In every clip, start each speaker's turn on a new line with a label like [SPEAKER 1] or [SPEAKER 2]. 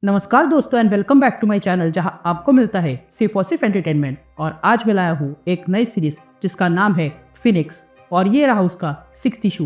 [SPEAKER 1] नमस्कार दोस्तों and welcome back to my channel जहां आपको मिलता है सिर्फ और सिर्फ एंटरटेनमेंट। और आज मैं लाया हूँ एक नई सीरीज जिसका नाम है फिनिक्स और ये रहा उसका 6th इशू।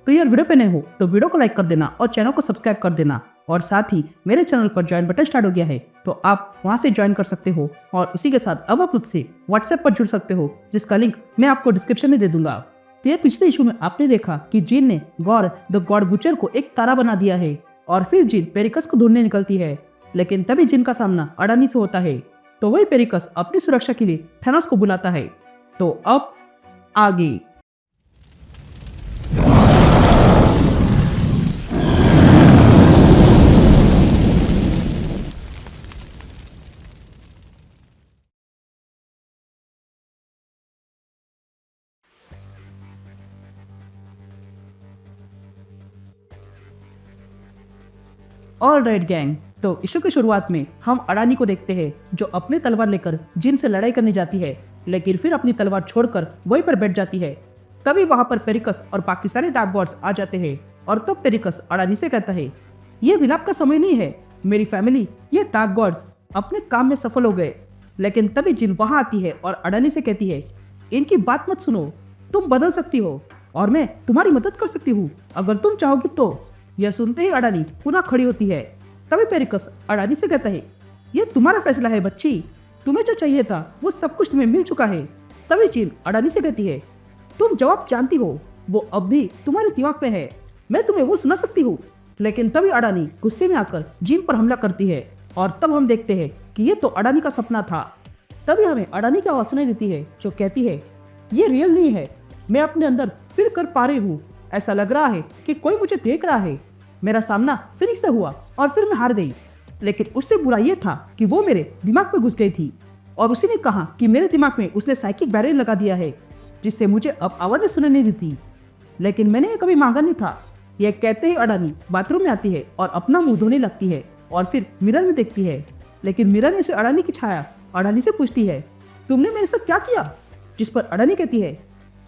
[SPEAKER 1] तो यार वीडियो पे नए हो तो वीडियो को लाइक कर देना और चैनल को सब्सक्राइब कर देना। और साथ ही मेरे चैनल पर ज्वाइन बटन स्टार्ट हो गया है तो आप वहाँ से ज्वाइन कर सकते हो और उसी के साथ अब आप मुझसे व्हाट्सएप पर जुड़ सकते हो जिसका लिंक मैं आपको डिस्क्रिप्शन में दे दूंगा। तो ये पिछले इशू में आपने देखा कि जीन ने गॉर द गॉड बुचर को एक तारा बना दिया है और फिर जिन पेरिकस को ढूंढने निकलती है, लेकिन तभी जिन का सामना अडानी से होता है। तो वही पेरिकस अपनी सुरक्षा के लिए थैनोस को बुलाता है। तो अब आगे ऑल राइट गैंग, तो इशू की शुरुआत में हम अडानी को देखते हैं जो अपनी तलवार लेकर जिन से लड़ाई करने जाती है, लेकिन फिर अपनी तलवार छोड़कर वहीं पर बैठ जाती है। तभी वहां पर पेरिकस और बाकी सारे डार्क गॉड्स आ जाते हैं और तब पेरिकस अडानी से कहता है, ये विलाप का समय नहीं है, मेरी फैमिली ये डार्क गॉड्स अपने काम में सफल हो गए। लेकिन तभी जिन वहां आती है और अडानी से कहती है, इनकी बात मत सुनो, तुम बदल सकती हो और मैं तुम्हारी मदद कर सकती हूँ अगर तुम चाहोगी तो। यह सुनते ही अडानी पुनः खड़ी होती है। तभी पेरिकस अडानी से कहता है, यह तुम्हारा फैसला है बच्ची, तुम्हें जो चाहिए था वो सब कुछ तुम्हें मिल चुका है। तभी जिन अडानी से कहती है, तुम जवाब जानती हो, वो अब भी तुम्हारे दिमाग में है, मैं तुम्हें वो सुना सकती हूँ। लेकिन तभी अडानी गुस्से में आकर जिन पर हमला करती है और तब हम देखते हैं कि ये तो अडानी का सपना था। तभी हमें अडानी की आवाज सुनाई देती है जो कहती है, ये रियल नहीं है, मैं अपने अंदर फील कर पा रही हूँ, ऐसा लग रहा है कि कोई मुझे देख रहा है। मेरा सामना फिनिक्स से हुआ और फिर मैं हार गई, लेकिन उससे बुरा ये था कि वो मेरे दिमाग में घुस गई थी और उसी ने कहा कि मेरे दिमाग में उसने साइकिक बैरियर लगा दिया है जिससे मुझे अब आवाज़ें सुनाई नहीं देती, लेकिन मैंने ये कभी मांगा नहीं था। यह कहते ही अडानी बाथरूम में आती है और अपना मुंह धोने लगती है और फिर मिरर में देखती है, लेकिन मिरर में से अडानी की छाया अडानी से पूछती है, तुमने मेरे साथ क्या किया? जिस पर अडानी कहती है,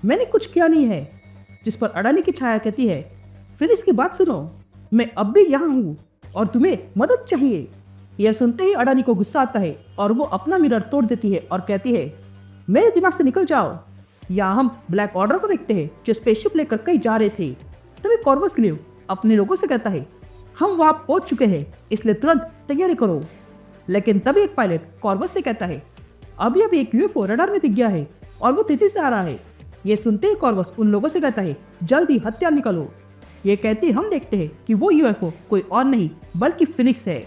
[SPEAKER 1] मैंने कुछ किया नहीं है। जिस पर अडानी की छाया कहती है, फिर इसकी बात सुनो, मैं अब भी यहाँ हूँ और तुम्हें मदद चाहिए। यह सुनते ही अडानी को गुस्सा आता है और वो अपना मिरर तोड़ देती है और कहती है, मेरे दिमाग से निकल जाओ। यहाँ हम ब्लैक ऑर्डर को देखते हैं जो स्पेसशिप लेकर कहीं जा रहे थे। तभी कॉर्वस ग्लेव अपने लोगों से कहता है, हम वहाँ पहुँच चुके हैं, इसलिए तुरंत तैयारी करो। लेकिन तभी एक पायलट कॉर्वस से कहता है, अभी अभी एक यूएफओ रडार में दिख गया है और वो तेजी से आ रहा है। ये सुनते ही कॉर्वस उन लोगों से कहता है, जल्दी हथियार निकालो। ये कहते ही हम देखते हैं कि वो यूएफओ कोई और नहीं बल्कि फिनिक्स है।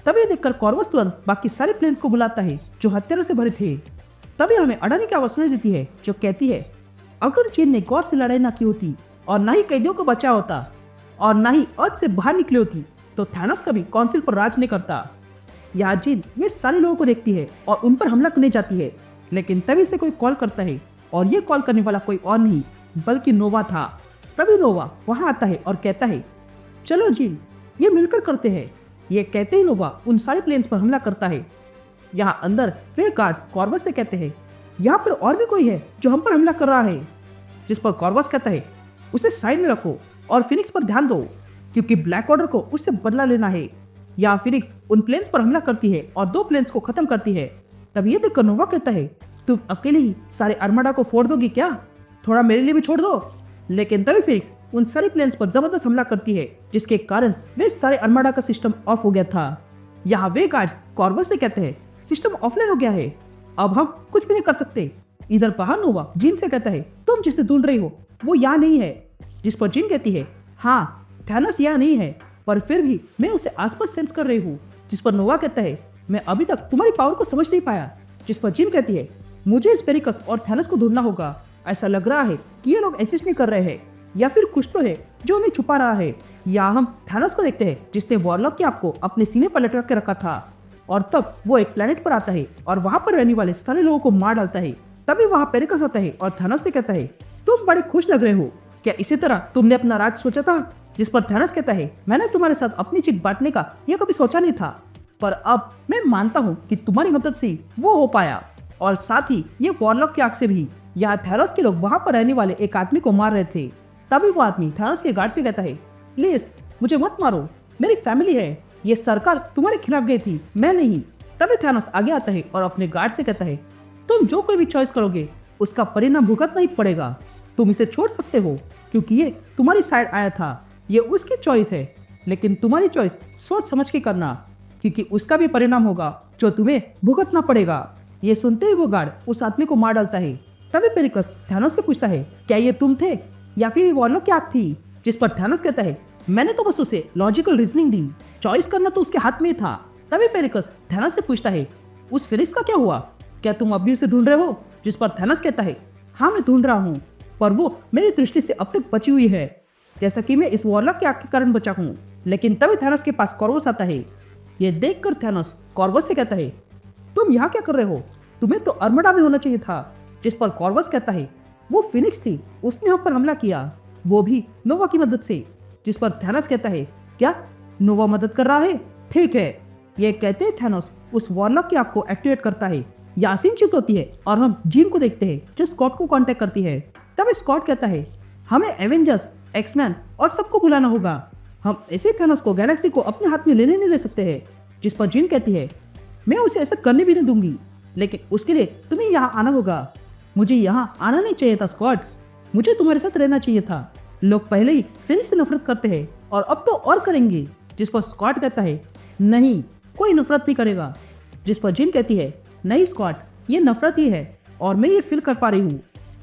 [SPEAKER 1] तभी देखकर कॉर्वस तुरंत बाकी सारे प्लेन्स को बुलाता है जो हथियारों से भरे थे। तभी हमें अडानी की आवाज सुनाई देती है जो कहती है, अगर चीन ने गॉड से लड़ाई ना की होती और ना ही कैदियों को बचा होता और ना ही अर्थ से बाहर निकली होती तो थैनोस कभी काउंसिल पर राज नहीं करता। यहाँ जिन ये सारे लोगों को देखती है और उन पर हमला करने जाती है, लेकिन तभी से कोई कॉल करता है और ये कॉल करने वाला कोई और नहीं बल्कि नोवा था। तभी नोवा वहां आता है और कहता है, चलो जिन ये मिलकर करते हैं। ये कहते ही नोवा उन सारे प्लेन्स पर हमला करता है। यहाँ अंदर वे गार्ड्स कॉर्वस से कहते हैं, यहाँ पर और भी कोई है जो हम पर हमला कर रहा है। जिस पर कॉर्वस कहता है, उसे साइड में रखो और फिनिक्स पर ध्यान दो क्योंकि ब्लैक ऑर्डर को उससे बदला लेना है। यहाँ फिनिक्स उन प्लेन्स पर हमला करती है और 2 प्लेन्स को खत्म करती है। तब ये देखकर नोवा कहता है, तुम अकेले ही सारे आर्माडा को फोड़ दोगी क्या? थोड़ा मेरे लिए भी छोड़ दो। लेकिन तभी फिनिक्स उन सारे प्लेन्स पर जबरदस्त हमला करती है जिसके कारण वे सारे आर्माडा का सिस्टम ऑफ हो गया था। यहाँ वे गार्ड्स कॉर्वस से कहते हैं, सिस्टम ऑफलाइन हो गया है, अब हम कुछ भी नहीं कर सकते। इधर बाहर नोवा जिन से कहता है, तुम जिसे ढूंढ रही हो वो यहाँ नहीं है। जिस पर जिन कहती है, हाँ थैनोस यहाँ नहीं है, पर फिर भी मैं उसे आसपास सेंस कर रही हूँ। जिस पर नोवा कहता है, मैं अभी तक तुम्हारी पावर को समझ नहीं पाया। जिस पर जिन कहती है, मुझे इस पेरिकस और थैनोस को ढूंढना होगा, ऐसा लग रहा है कि ये लोग एग्जिस्ट नहीं कर रहे हैं या फिर कुछ तो है जो उन्हें छुपा रहा है। यहाँ हम थैनोस को देखते हैं जिसने वॉरलॉक की आग को अपने सीने पर लटका के रखा था और तब वो एक प्लेनेट पर आता है और वहां पर रहने वाले सारे लोगों को मार डालता है। तभी वहां पेरिकस आता है और थैनोस से कहता है, तुम बड़े खुश लग रहे हो, क्या इसी तरह तुमने अपना राज सोचा था? जिस पर थैनोस कहता है, मैंने तुम्हारे साथ अपनी जीत बांटने का यह कभी सोचा नहीं था, पर अब मैं मानता हूँ कि तुम्हारी मदद से वो हो पाया और साथ ही ये वॉरलॉक की आग से भी। यहाँ थैनोस के लोग वहां पर रहने वाले एक आदमी को मार रहे थे। तभी वो आदमी थैनोस के गार्ड से कहता है, प्लीज मुझे मत मारो, मेरी फैमिली है, ये सरकार तुम्हारे खिलाफ गई थी, मैं नहीं। तभी थैनोस आगे आता है और अपने गार्ड से कहता है, तुम जो कोई भी चॉइस करोगे उसका परिणाम भुगतना ही पड़ेगा। तुम इसे छोड़ सकते हो क्योंकि ये तुम्हारी साइड आया था, ये उसकी चॉइस है, लेकिन तुम्हारी चॉइस सोच समझ के करना क्योंकि उसका भी परिणाम होगा जो तुम्हें भुगतना पड़ेगा। ये सुनते ही वो गार्ड उस आदमी को मार डालता है। तभी पेरिकस थैनोस से पूछता है, क्या ये तुम थे या फिर वॉरलॉक की आग थी? जिस पर थैनोस कहता है, मैंने तो बस उसे लॉजिकल रीजनिंग दी, चॉइस करना तो उसके हाथ में ही था। तभी पेरिकस थैनोस से पूछता है, उस फिनिक्स का क्या हुआ? क्या तुम अब भी उसे ढूंढ रहे हो? जिस पर थैनोस कहता है, हाँ मैं ढूंढ रहा हूँ, पर वो मेरी दृष्टि से अब तक बची हुई है, जैसा कि मैं इस वॉरलॉक के आग के कारण बचा हूँ। लेकिन तभी थैनोस के पास कॉर्वस आता है। ये देखकर थैनोस कॉर्वस से कहता है, तुम यहाँ क्या कर रहे हो? तुम्हें तो अरमडा में होना चाहिए था। जिस पर कॉर्वस कहता है, वो फिनिक्स थी, उसने हम पर हमला किया, वो भी नोवा की मदद से। जिस पर थैनोस कहता है, क्या नोवा मदद कर रहा है? ठीक है। ये कहते ही थैनोस उस वॉरलॉक की आग को एक्टिवेट करता है। यासीन चिप होती है और हम जीन को देखते हैं जो स्कॉट को कांटेक्ट करती है। तब स्कॉट कहता है, हमें एवेंजर्स, एक्समैन और सबको बुलाना होगा, हम ऐसे थैनोस को गैलेक्सी को अपने हाथ में लेने नहीं दे सकते हैं। जिस पर जीन कहती है, मैं उसे ऐसा करने भी नहीं दूंगी, लेकिन उसके लिए तुम्हें यहाँ आना होगा। मुझे यहाँ आना नहीं चाहिए था स्कॉट, मुझे तुम्हारे साथ रहना चाहिए था। लोग पहले ही फिनिक्स से नफरत करते हैं और अब तो और करेंगे। जिस पर स्कॉट कहता है, नहीं, कोई नफरत नहीं करेगा। जिस पर जिन कहती है, नहीं स्कॉट, ये नफरत ही है और मैं ये फील कर पा रही हूँ।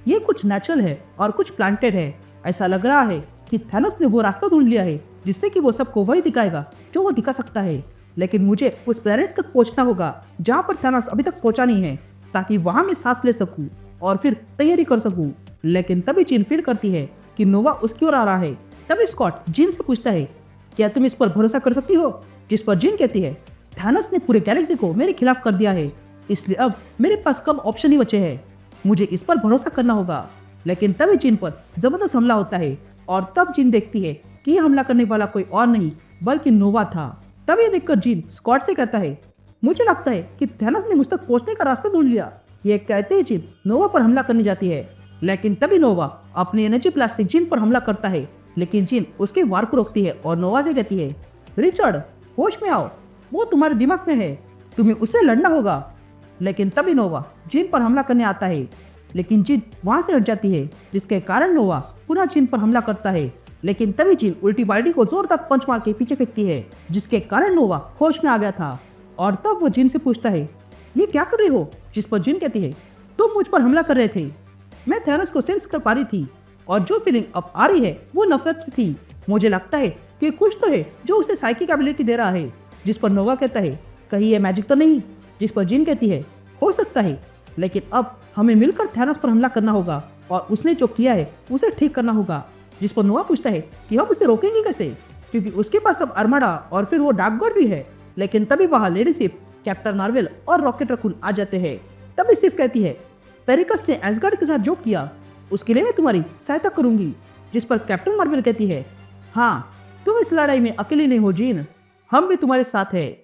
[SPEAKER 1] ये कुछ नेचुरल है और कुछ प्लांटेड है। ऐसा लग रहा है कि थैनोस ने वो रास्ता ढूंढ लिया है जिससे कि वो सबको वही दिखाएगा जो वो दिखा सकता है। लेकिन मुझे उस प्लेनेट तक पहुंचना होगा जहाँ पर थैनोस अभी तक पहुंचा नहीं है, ताकि वहाँ मैं सांस ले सकूँ और फिर तैयारी कर सकूँ। लेकिन तभी जिन फील करती है कि नोवा उसकी ओर आ रहा है। तभी स्कॉट जिन से पूछता है, क्या तुम इस पर भरोसा कर सकती हो? जिस पर जिन कहती है, थैनोस ने पूरे गैलेक्सी को मेरे खिलाफ कर दिया है, इसलिए अब मेरे पास कम ऑप्शन ही बचे हैं, मुझे इस पर भरोसा करना होगा। लेकिन तभी जिन पर जबरदस्त हमला होता है और तब जिन देखती है कि हमला करने वाला कोई और नहीं बल्कि नोवा था। तब ये देखकर जिन स्कॉट से कहता है, मुझे लगता है कि थैनोस ने मुझ तक पहुंचने का रास्ता ढूंढ लिया। ये कहते ही जिन नोवा पर हमला करने जाती है, लेकिन तभी नोवा अपनी एनर्जी ब्लास्ट से जिन पर हमला करता है, लेकिन जिन उसके वार को रोकती है और नोवा से कहती है, रिचर्ड होश में आओ, वो तुम्हारे दिमाग में है, तुम्हें उससे लड़ना होगा। लेकिन तभी नोवा जिन पर हमला करने आता है, लेकिन जिन वहां से हट जाती है, जिसके कारण नोवा पुनः जिन पर हमला करता है। लेकिन तभी जिन उल्टी बाल्टी को जोरदार पंच मार के पीछे फेंकती है, जिसके कारण नोवा होश में आ गया था। और तब वो जिन से पूछता है, ये क्या कर रही हो? जिस पर जिन कहती है, तुम मुझ पर हमला कर रहे थे, मैं थैनोस को सेंस कर पा रही थी और जो फीलिंग अब आ रही है वो नफरत थी। मुझे लगता है कि कुछ तो है जो उसे साइकिक एबिलिटी दे रहा है। जिस पर नोवा कहता है, कहीं ये मैजिक तो नहीं? जिस पर जिन कहती है, हो सकता है, लेकिन अब हमें मिलकर थैनोस पर हमला करना होगा और उसने जो किया है उसे ठीक करना होगा। जिस पर नोवा पूछता है कि हम उसे रोकेंगे कैसे, क्योंकि उसके पास अब अरमाडा और फिर वो डार्क गॉड भी है। लेकिन तभी वहाँ लेडी सिफ, कैप्टन मार्वल और रॉकेट रकून आ जाते हैं। तभी सिफ कहती है, पेरिकस ने एसगार्ड के साथ जो किया उसके लिए मैं तुम्हारी सहायता करूंगी। जिस पर कैप्टन मार्वल कहती है, हाँ तुम इस लड़ाई में अकेली नहीं हो जिन, हम भी तुम्हारे साथ हैं।